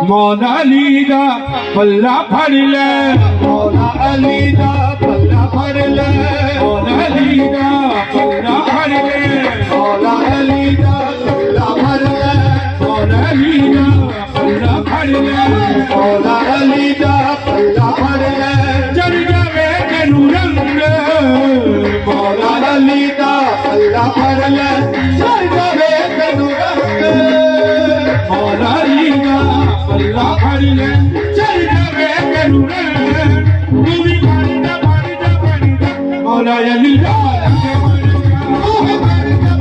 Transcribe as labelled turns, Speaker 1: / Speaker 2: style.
Speaker 1: मौला अली दा पल्ला फड़ ले
Speaker 2: मौला अली दा पल्ला फड़ ले
Speaker 1: मौला अली दा पल्ला फड़ ले
Speaker 2: मौला अली दा पल्ला फड़ ले
Speaker 1: मौला अली दा पल्ला फड़ ले
Speaker 2: मौला अली दा पल्ला फड़ ले
Speaker 1: चढ़ जावे तेनू रंग
Speaker 2: मौला अली दा पल्ला फड़ ले चढ़ जावे तेनू रंग
Speaker 1: मौला अली दा पल्ला फड़ ले चढ़ जावे तेनू रंग तू भी पानी दा मौला अली दा
Speaker 2: मौला अली दा